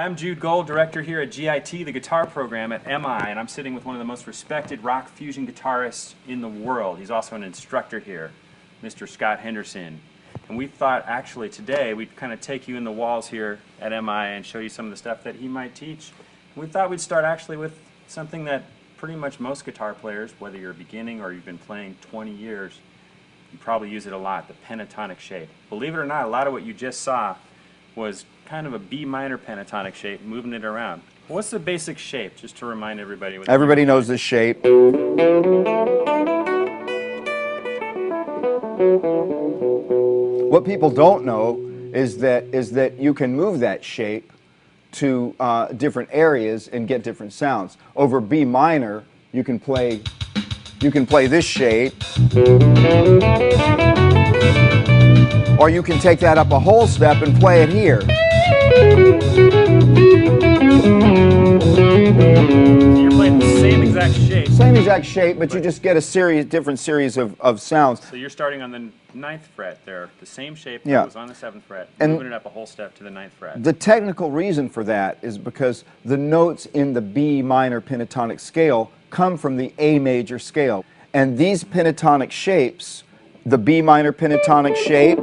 I'm Jude Gold, director here at GIT, the guitar program at MI, and I'm sitting with one of the most respected rock fusion guitarists in the world. He's also an instructor here, Mr. Scott Henderson. And we thought actually today we'd kind of take you in the walls here at MI and show you some of the stuff that he might teach. We thought we'd start actually with something that pretty much most guitar players, whether you're beginning or you've been playing 20 years, you probably use it a lot, the pentatonic shape. Believe it or not, a lot of what you just saw was kind of a B minor pentatonic shape, moving it around. What's the basic shape, just to remind everybody? Everybody knows this shape. What people don't know is that you can move that shape to different areas and get different sounds. Over B minor, you can play this shape. Or you can take that up a whole step and play it here. So you're playing the same exact shape. Same exact shape, but you just get a different series of sounds. So you're starting on the 9th fret there, the same shape that was on the 7th fret, and moving it up a whole step to the 9th fret. The technical reason for that is because the notes in the B minor pentatonic scale come from the A major scale. And these pentatonic shapes, the B minor pentatonic shape,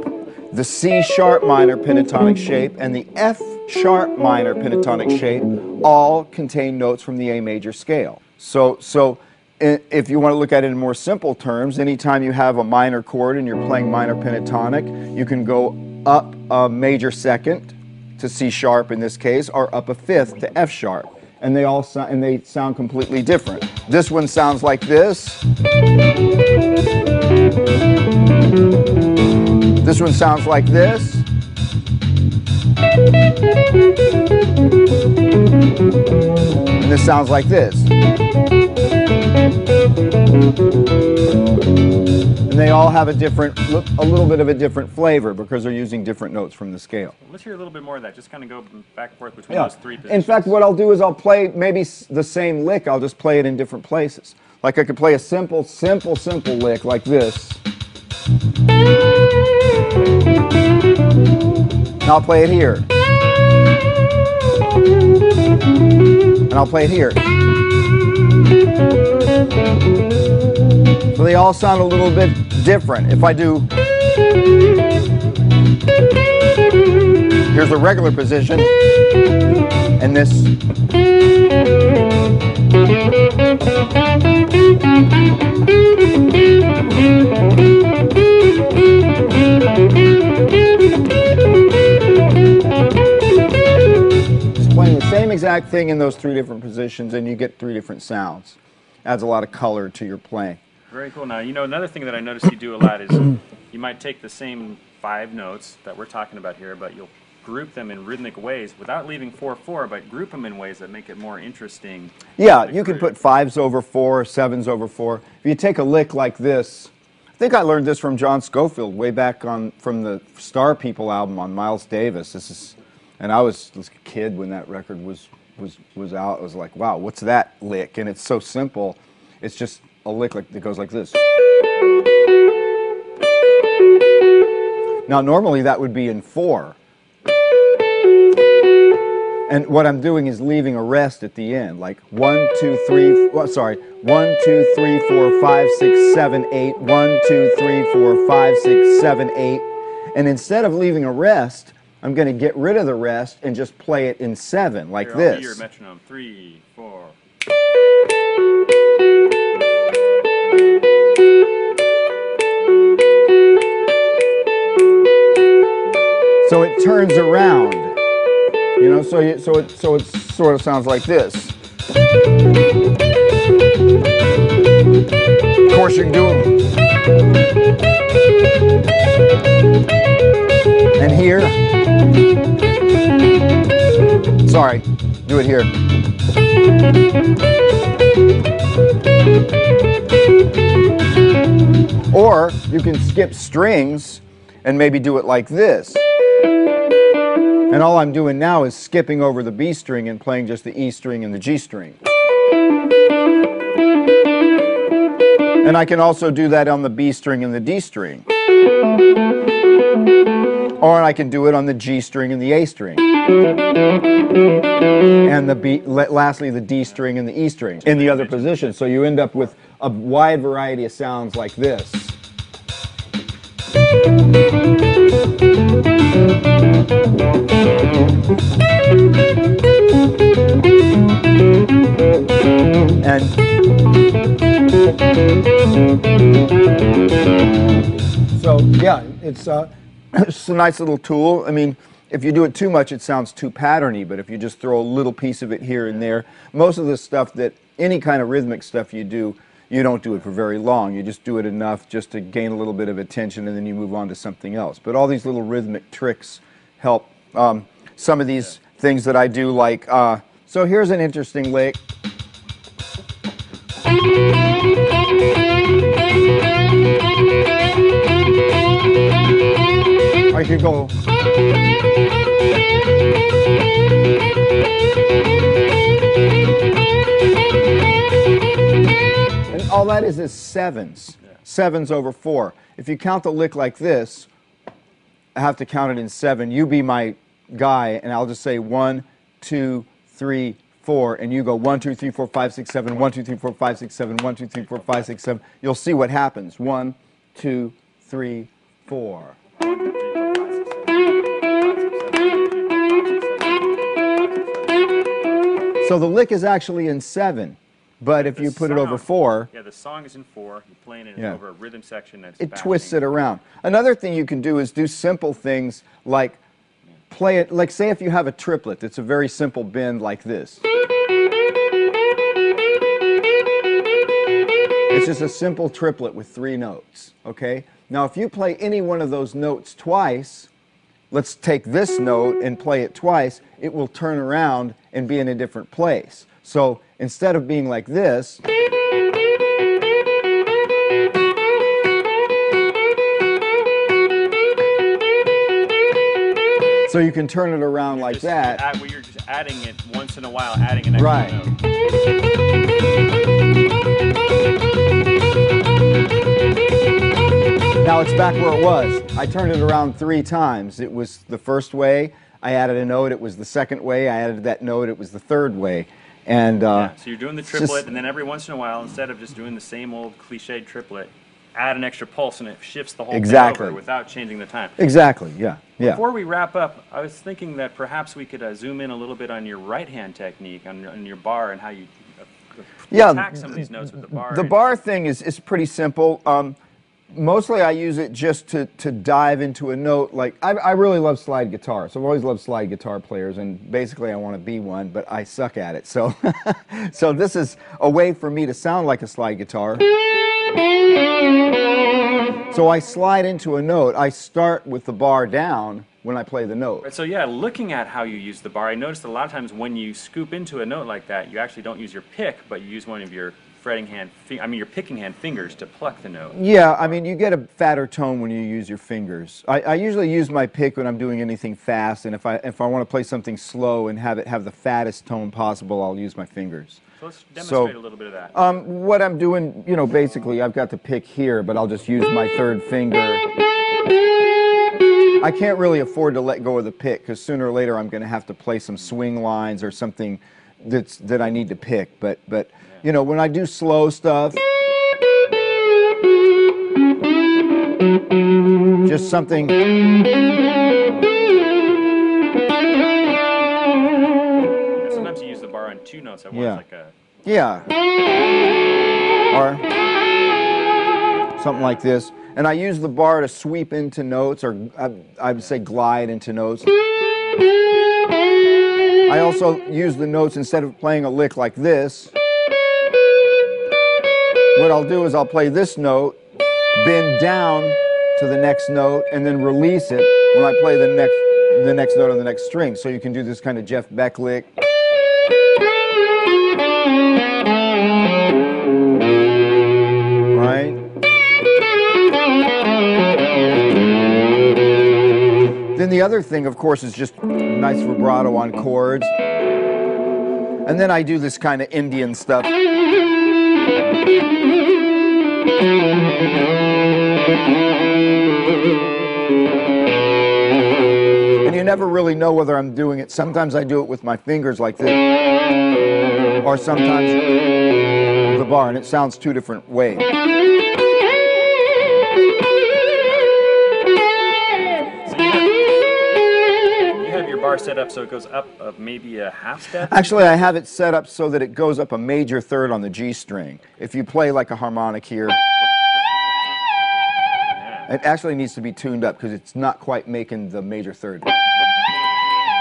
the C sharp minor pentatonic shape, and the F sharp minor pentatonic shape all contain notes from the A major scale. So if you want to look at it in more simple terms, anytime you have a minor chord and you're playing minor pentatonic, you can go up a major second to C sharp in this case, or up a fifth to F sharp. And they sound completely different. This one sounds like this. This one sounds like this. And this sounds like this. And they all have a little bit of a different flavor because they're using different notes from the scale. Let's hear a little bit more of that. Just kind of go back and forth between those three positions. In fact, what I'll do is I'll play maybe the same lick. I'll just play it in different places. Like I could play a simple lick like this. And I'll play it here. And I'll play it here. So they all sound a little bit different. If I do, here's a regular position, and this. Just playing the same exact thing in those three different positions, and you get three different sounds. Adds a lot of color to your playing. Very cool. Now, you know, another thing that I notice you do a lot is you might take the same 5 notes that we're talking about here, but you'll group them in rhythmic ways without leaving 4/4, but group them in ways that make it more interesting. Yeah, you can put 5s over 4, 7s over 4. If you take a lick like this, I think I learned this from John Scofield way back from the Star People album on Miles Davis. And I was a kid when that record was out. I was like, wow, what's that lick? And it's so simple. It's just a lick that goes like this. Now normally that would be in 4. And what I'm doing is leaving a rest at the end, like 1, 2, 3, 1, 2, 3, 4, 5, 6, 7, 8, 1, 2, 3, 4, 5, 6, 7, 8. And instead of leaving a rest, I'm going to get rid of the rest and just play it in 7, like this. I'll be your metronome. 3, 4. So it turns around, you know. So it sort of sounds like this. Of course, you can do it. And here. Sorry, do it here. Or you can skip strings and maybe do it like this. And all I'm doing now is skipping over the B string and playing just the E string and the G string. And I can also do that on the B string and the D string. Or I can do it on the G string and the A string. And lastly, the D string and the E string in the other position. So you end up with a wide variety of sounds like this. And so, yeah, it's a nice little tool. I mean, if you do it too much, it sounds too patterny, but if you just throw a little piece of it here and there, most of the stuff that, any kind of rhythmic stuff you do, you don't do it for very long. You just do it enough just to gain a little bit of attention, and then you move on to something else. But all these little rhythmic tricks help. Some of these things that I do, like, so here's an interesting lick. I could go. And all that is sevens. Yeah. Sevens over 4. If you count the lick like this, I have to count it in 7. You be my guy, and I'll just say 1, 2, 3, 4, and you go 1, 2, 3, 4, 5, 6, 7, 1, 2, 3, 4, 5, 6, 7, 1, 2, 3, 4, 5, 6, 7. You'll see what happens. 1, 2, 3, 4. So the lick is actually in 7, but if you put it over 4... Yeah, the song is in 4. You're playing it over a rhythm section that's it twists it around. Another thing you can do is do simple things like play it, like say if you have a triplet, it's a very simple bend like this. It's just a simple triplet with 3 notes, okay? Now if you play any one of those notes twice, let's take this note and play it twice, it will turn around and be in a different place. So instead of being like this, so you can turn it around like that. Where you're just adding it once in a while, adding an extra note. Now it's back where it was. I turned it around 3 times. It was the first way, I added a note. It was the second way, I added that note. It was the third way. And so you're doing the triplet, and then every once in a while, instead of just doing the same old cliched triplet, add an extra pulse, and it shifts the whole thing over without changing the time. Exactly, yeah. Before we wrap up, I was thinking that perhaps we could zoom in a little bit on your right-hand technique, on your bar, and how you attack some of these notes with the bar. The bar thing is pretty simple. Mostly I use it just to dive into a note. Like, I really love slide guitar, so I've always loved slide guitar players, and basically I want to be one, but I suck at it. So, so this is a way for me to sound like a slide guitar. So I slide into a note. I start with the bar down when I play the note. Right, so yeah, looking at how you use the bar, I noticed a lot of times when you scoop into a note like that, you actually don't use your pick, but you use one of your fretting hand, your picking hand fingers to pluck the note. Yeah, I mean, you get a fatter tone when you use your fingers. I usually use my pick when I'm doing anything fast, and if I want to play something slow and have it have the fattest tone possible, I'll use my fingers. So let's demonstrate a little bit of that. What I'm doing, you know, basically I've got the pick here, but I'll just use my third finger. I can't really afford to let go of the pick, because sooner or later I'm going to have to play some swing lines or something that I need to pick, but you know, when I do slow stuff, just something. Sometimes you use the bar on 2 notes at once, like a... Yeah. Or something like this. And I use the bar to sweep into notes, or I would say glide into notes. I also use the notes, instead of playing a lick like this, what I'll do is I'll play this note, bend down to the next note, and then release it when I play the next note on the next string. So you can do this kind of Jeff Beck lick. Right? Then the other thing, of course, is just nice vibrato on chords. And then I do this kind of Indian stuff. And you never really know whether I'm doing it. Sometimes I do it with my fingers like this, or sometimes with the bar, and it sounds two different ways. Bar set up so it goes up maybe a half step? Actually, I have it set up so that it goes up a major third on the G string. If you play like a harmonic here, it actually needs to be tuned up because it's not quite making the major third.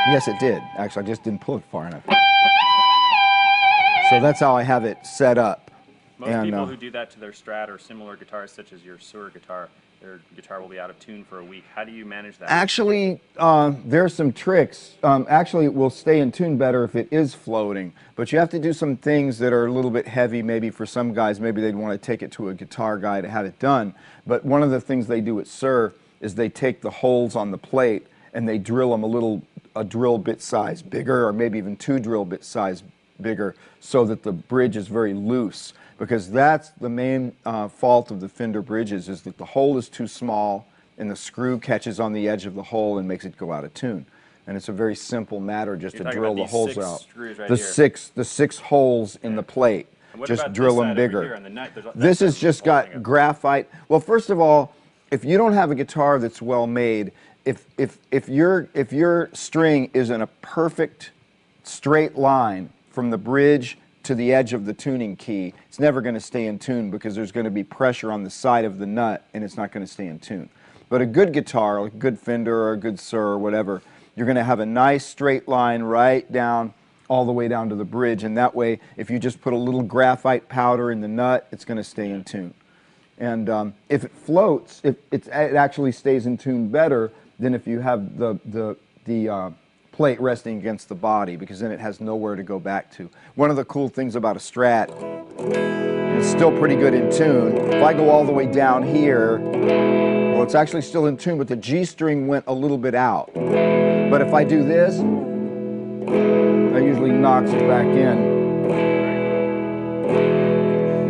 Yes, it did. Actually, I just didn't pull it far enough. So that's how I have it set up. Most people who do that to their Strat or similar guitars, such as your Sur guitar, their guitar will be out of tune for a week. How do you manage that? Actually, there's some tricks. Actually, it will stay in tune better if it is floating. But you have to do some things that are a little bit heavy, maybe for some guys. Maybe they'd want to take it to a guitar guy to have it done. But one of the things they do at Sur is they take the holes on the plate and they drill them a drill bit size bigger, or maybe even 2 drill bit size bigger, so that the bridge is very loose. Because that's the main fault of the Fender bridges, is that the hole is too small and the screw catches on the edge of the hole and makes it go out of tune. And it's a very simple matter just to drill the holes out. Right the six holes in the plate. Just drill them bigger. This has just got graphite. Well, first of all, if you don't have a guitar that's well made, if your string is in a perfect straight line from the bridge to the edge of the tuning key, it's never going to stay in tune because there's going to be pressure on the side of the nut and it's not going to stay in tune. But a good guitar, like a good Fender or a good Sur or whatever, you're going to have a nice straight line right down, all the way down to the bridge, and that way if you just put a little graphite powder in the nut, it's going to stay in tune. And if it floats, it actually stays in tune better than if you have the plate resting against the body, because then it has nowhere to go back to. One of the cool things about a Strat, it's still pretty good in tune. If I go all the way down here, well, it's actually still in tune, but the G string went a little bit out. But if I do this, that usually knocks it back in.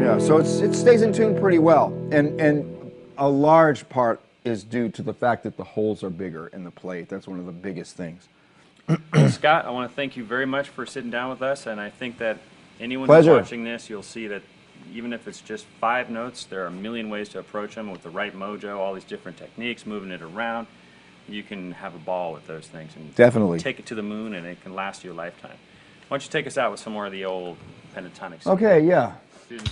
Yeah, so it stays in tune pretty well. And a large part is due to the fact that the holes are bigger in the plate. That's one of the biggest things. Scott, I want to thank you very much for sitting down with us, and I think that anyone who's watching this, you'll see that even if it's just 5 notes, there are a million ways to approach them with the right mojo, all these different techniques, moving it around. You can have a ball with those things and definitely take it to the moon, and it can last you a lifetime. Why don't you take us out with some more of the old pentatonics? Okay, yeah. Thank you.